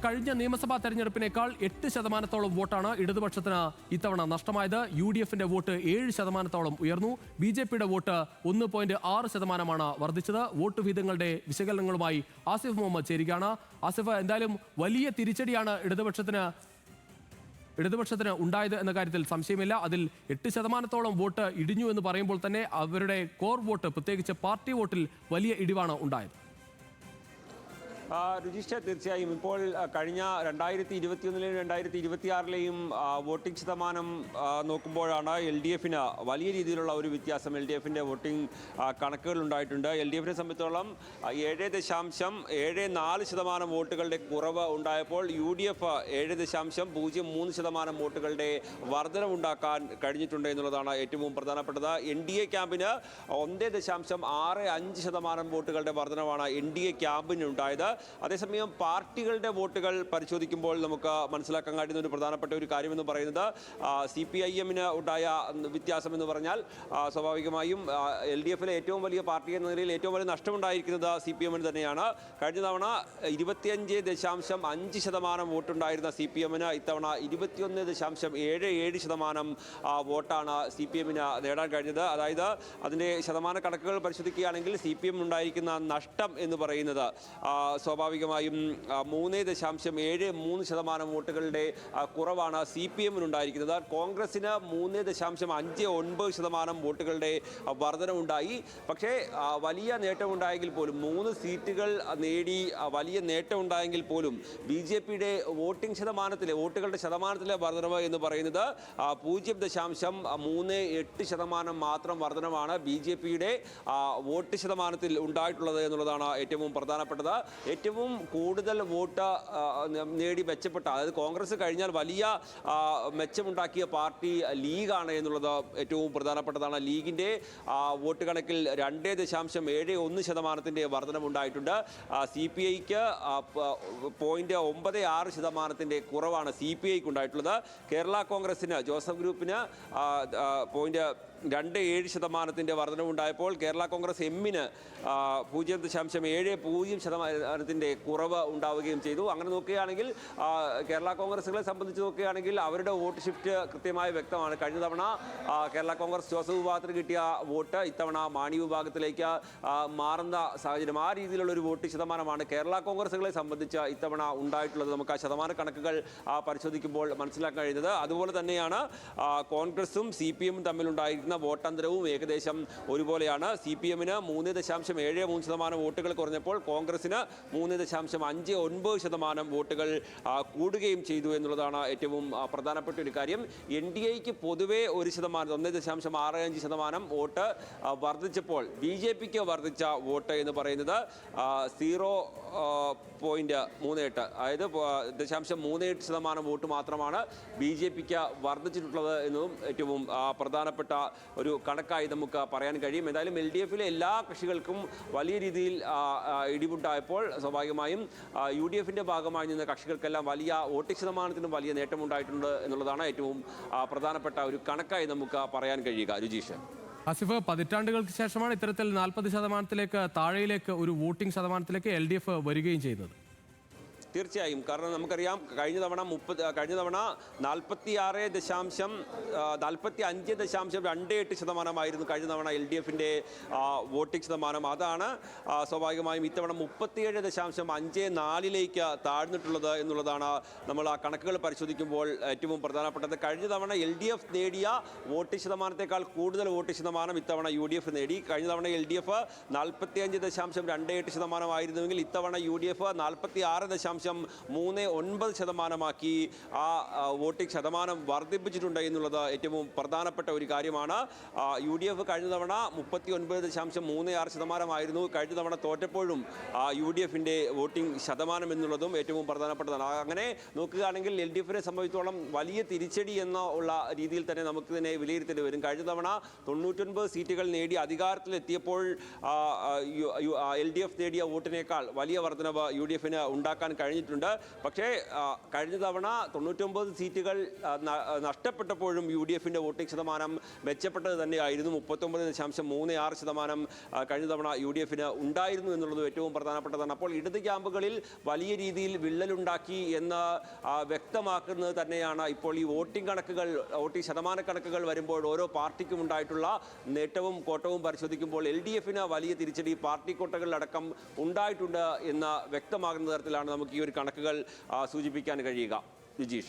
കഴിഞ്ഞ നിയമസഭാ തെരഞ്ഞെടുപ്പിനേക്കാൾ 8% വോട്ടാണ് ഇടതുപക്ഷത്തിന് ഇത്തവണ നഷ്ടമായത്. UDFന്റെ വോട്ട് 7% ഉയർന്നു. BJPയുടെ വോട്ട് 1.6% വർദ്ധിച്ചത്. വോട്ട് വീതങ്ങളുടെ വിശകലനങ്ങളുമായി ആസിഫ് മുഹമ്മദ് ചേരുകയാണ്. ആസിഫ്, എന്തായാലും വലിയ തിരിച്ചടിയാണ് ഇടതുപക്ഷത്തിന് ഉണ്ടായത് എന്ന കാര്യത്തിൽ സംശയമില്ല. അതിൽ 8% വോട്ട് ഇടിഞ്ഞു എന്ന് പറയുമ്പോൾ തന്നെ അവരുടെ കോർ വോട്ട്, പ്രത്യേകിച്ച് പാർട്ടി വോട്ടിൽ വലിയ ഇടിവാണ് ഉണ്ടായത്. രുചിഷ്ഠ, തീർച്ചയായും ഇപ്പോൾ കഴിഞ്ഞ 2021-ലെയും 2026-ലെയും വോട്ടിംഗ് ശതമാനം നോക്കുമ്പോഴാണ് LDFന് വലിയ രീതിയിലുള്ള ഒരു വ്യത്യാസം. LDFന്റെ വോട്ടിംഗ് കണക്കുകൾ ഉണ്ടായിട്ടുണ്ട്. LDFനെ സംബന്ധിച്ചോളം 7.74% വോട്ടുകളുടെ കുറവ് ഉണ്ടായപ്പോൾ UDF 7.03% വോട്ടുകളുടെ വർധനവുണ്ടാക്കാൻ കഴിഞ്ഞിട്ടുണ്ട് എന്നുള്ളതാണ് ഏറ്റവും പ്രധാനപ്പെട്ടത്. NDA ക്യാമ്പിന് 1.65% വോട്ടുകളുടെ വർധനവാണ് NDA ക്യാമ്പിന് ഉണ്ടായത്. അതേസമയം പാർട്ടികളുടെ വോട്ടുകൾ പരിശോധിക്കുമ്പോൾ നമുക്ക് മനസ്സിലാക്കാൻ കഴിയുന്ന ഒരു പ്രധാനപ്പെട്ട ഒരു കാര്യമെന്ന് പറയുന്നത് CPIM-ന് ഉണ്ടായ വ്യത്യാസം എന്ന് പറഞ്ഞാൽ സ്വാഭാവികമായും LDFിലെ ഏറ്റവും വലിയ പാർട്ടി എന്ന നിലയിൽ ഏറ്റവും വലിയ നഷ്ടമുണ്ടായിരിക്കുന്നത് CPM-ന് തന്നെയാണ്. കഴിഞ്ഞ തവണ 25.5% വോട്ടുണ്ടായിരുന്ന CPM-ന് ഇത്തവണ 21.77% വോട്ടാണ് CPM-ന് നേടാൻ കഴിഞ്ഞത്. അതായത് അതിൻ്റെ ശതമാന കണക്കുകൾ പരിശോധിക്കുകയാണെങ്കിൽ CPM ഉണ്ടായിരിക്കുന്ന നഷ്ടം എന്ന് പറയുന്നത് സ്വാഭാവികമായും 3.73% വോട്ടുകളുടെ കുറവാണ് CPM-നുണ്ടായിരിക്കുന്നത്. കോൺഗ്രസിന് 3.59% വോട്ടുകളുടെ വർധനവുണ്ടായി. പക്ഷേ വലിയ നേട്ടമുണ്ടായെങ്കിൽ പോലും 3 സീറ്റുകൾ നേടി വലിയ നേട്ടമുണ്ടായെങ്കിൽ പോലും BJPയുടെ വോട്ടിംഗ് ശതമാനത്തിലെ വോട്ടുകളുടെ ശതമാനത്തിലെ വർധനവ് എന്ന് പറയുന്നത് 0.38% മാത്രം വർധനമാണ് BJPയുടെ വോട്ട് ശതമാനത്തിൽ ഉണ്ടായിട്ടുള്ളത് എന്നുള്ളതാണ് ഏറ്റവും പ്രധാനപ്പെട്ടത്. ഏറ്റവും കൂടുതൽ വോട്ട് നേടി മെച്ചപ്പെട്ട, അതായത് കോൺഗ്രസ് കഴിഞ്ഞാൽ വലിയ മെച്ചമുണ്ടാക്കിയ പാർട്ടി ലീഗാണ് എന്നുള്ളത് ഏറ്റവും പ്രധാനപ്പെട്ടതാണ്. ലീഗിൻ്റെ വോട്ട് കണക്കിൽ 2.71% വർധനമുണ്ടായിട്ടുണ്ട്. CPIക്ക് 0.96% കുറവാണ് CPIക്ക് ഉണ്ടായിട്ടുള്ളത്. കേരള കോൺഗ്രസിന്, ജോസഫ് ഗ്രൂപ്പിന് 0.27% വർധനവുണ്ടായപ്പോൾ കേരള കോൺഗ്രസ് M-ന് 0.70% കുറവ് ഉണ്ടാവുകയും ചെയ്തു. അങ്ങനെ നോക്കുകയാണെങ്കിൽ കേരള കോൺഗ്രസുകളെ സംബന്ധിച്ച് നോക്കുകയാണെങ്കിൽ അവരുടെ വോട്ട് ഷിഫ്റ്റ് കൃത്യമായി വ്യക്തമാണ്. കഴിഞ്ഞ തവണ കേരള കോൺഗ്രസ് ജോസഫ് വിഭാഗത്തിന് കിട്ടിയ വോട്ട് ഇത്തവണ മാണി വിഭാഗത്തിലേക്ക് മാറുന്ന സാഹചര്യം, ആ രീതിയിലുള്ളൊരു വോട്ട് ശതമാനമാണ് കേരള കോൺഗ്രസുകളെ സംബന്ധിച്ച് ഇത്തവണ ഉണ്ടായിട്ടുള്ളത്. നമുക്ക് ആ ശതമാന കണക്കുകൾ പരിശോധിക്കുമ്പോൾ മനസ്സിലാക്കാൻ കഴിയുന്നത്. അതുപോലെ തന്നെയാണ് കോൺഗ്രസും CPM-ഉം തമ്മിലുണ്ടായിരുന്ന വോട്ടന്തരവും ഏകദേശം ഒരുപോലെയാണ്. CPM-ന് 3.73% വോട്ടുകൾ കുറഞ്ഞപ്പോൾ കോൺഗ്രസിന് 3.59% വോട്ടുകൾ കൂടുകയും ചെയ്തു എന്നുള്ളതാണ് ഏറ്റവും പ്രധാനപ്പെട്ട ഒരു കാര്യം. NDAക്ക് പൊതുവെ 1.65% വോട്ട് വർദ്ധിച്ചപ്പോൾ BJPക്ക് വർദ്ധിച്ച വോട്ട് എന്ന് പറയുന്നത് 0.38, അതായത് 0.38% വോട്ട് മാത്രമാണ് BJPക്ക് വർദ്ധിച്ചിട്ടുള്ളത് എന്നതും ഏറ്റവും പ്രധാനപ്പെട്ട ഒരു കണക്കായി നമുക്ക് പറയാൻ കഴിയും. എന്തായാലും LDFിലെ എല്ലാ കക്ഷികൾക്കും വലിയ രീതിയിൽ ഇടിവുണ്ടായപ്പോൾ സ്വാഭാവികമായും UDFിൻ്റെ ഭാഗമായി നിന്ന കക്ഷികൾക്കെല്ലാം വലിയ വോട്ടിംഗ് ശതമാനത്തിനും വലിയ നേട്ടമുണ്ടായിട്ടുണ്ട് എന്നുള്ളതാണ് ഏറ്റവും പ്രധാനപ്പെട്ട ഒരു കണക്കായി നമുക്ക് പറയാൻ കഴിയുക. രുചീഷ്, ആസിഫ്, പതിറ്റാണ്ടുകൾക്ക് ശേഷമാണ് ഇത്തരത്തിൽ 40% താഴെയിലേക്ക് ഒരു വോട്ടിംഗ് ശതമാനത്തിലേക്ക് LDF വരികയും ചെയ്യുന്നത്. തീർച്ചയായും, കാരണം നമുക്കറിയാം കഴിഞ്ഞ തവണ 45.28% കഴിഞ്ഞ തവണ LDFിൻ്റെ വോട്ടിംഗ് ശതമാനം. അതാണ് സ്വാഭാവികമായും ഇത്തവണ 37.54 താഴ്ന്നിട്ടുള്ളത് എന്നുള്ളതാണ് നമ്മൾ ആ കണക്കുകൾ പരിശോധിക്കുമ്പോൾ ഏറ്റവും പ്രധാനപ്പെട്ടത്. കഴിഞ്ഞ തവണ LDF നേടിയ വോട്ടിംഗ് ശതമാനത്തേക്കാൾ കൂടുതൽ വോട്ടിംഗ് ശതമാനം ഇത്തവണ UDF നേടി. കഴിഞ്ഞ തവണ LDF 45.28% ആയിരുന്നുവെങ്കിൽ ഇത്തവണ UDF 46.39% ആ വോട്ടിംഗ് ശതമാനം വർദ്ധിപ്പിച്ചിട്ടുണ്ട് എന്നുള്ളത് ഏറ്റവും പ്രധാനപ്പെട്ട ഒരു കാര്യമാണ്. UDF കഴിഞ്ഞ തവണ 39.36% കഴിഞ്ഞ തവണ തോറ്റപ്പോഴും UDFിൻ്റെ വോട്ടിംഗ് ശതമാനം എന്നുള്ളതും ഏറ്റവും പ്രധാനപ്പെട്ടതാണ്. അങ്ങനെ നോക്കുകയാണെങ്കിൽ LDFിനെ സംബന്ധിച്ചോളം വലിയ തിരിച്ചടി എന്നുള്ള രീതിയിൽ തന്നെ നമുക്ക് തന്നെ വിലയിരുത്തേണ്ടി വരും. കഴിഞ്ഞ തവണ 99 സീറ്റുകൾ നേടി അധികാരത്തിലെത്തിയപ്പോൾ LDF നേടിയ വോട്ടിനേക്കാൾ വലിയ വർധനവ് UDFിന് ഉണ്ടാക്കാൻ കഴിഞ്ഞു. കഴിഞ്ഞിട്ടുണ്ട്. പക്ഷേ കഴിഞ്ഞ തവണ 99 സീറ്റുകൾ നഷ്ടപ്പെട്ടപ്പോഴും UDFിൻ്റെ വോട്ടിംഗ് ശതമാനം മെച്ചപ്പെട്ടത് തന്നെയായിരുന്നു. 39.36% കഴിഞ്ഞ തവണ UDFിന് ഉണ്ടായിരുന്നു എന്നുള്ളത് ഏറ്റവും പ്രധാനപ്പെട്ടതാണ്. അപ്പോൾ ഇടത് ക്യാമ്പുകളിൽ വലിയ രീതിയിൽ വിള്ളലുണ്ടാക്കി എന്ന് വ്യക്തമാക്കുന്നത് തന്നെയാണ് ഇപ്പോൾ ഈ വോട്ടിംഗ് ശതമാന കണക്കുകൾ വരുമ്പോൾ ഓരോ പാർട്ടിക്കും ഉണ്ടായിട്ടുള്ള നേട്ടവും കോട്ടവും പരിശോധിക്കുമ്പോൾ LDFിന് വലിയ തിരിച്ചടി പാർട്ടി കോട്ടകളിലടക്കം ഉണ്ടായിട്ടുണ്ട് എന്ന് വ്യക്തമാകുന്ന തരത്തിലാണ് നമുക്ക് ഈ ഒരു കണക്കുകൾ സൂചിപ്പിക്കാൻ കഴിയുക. ജിജീഷ്.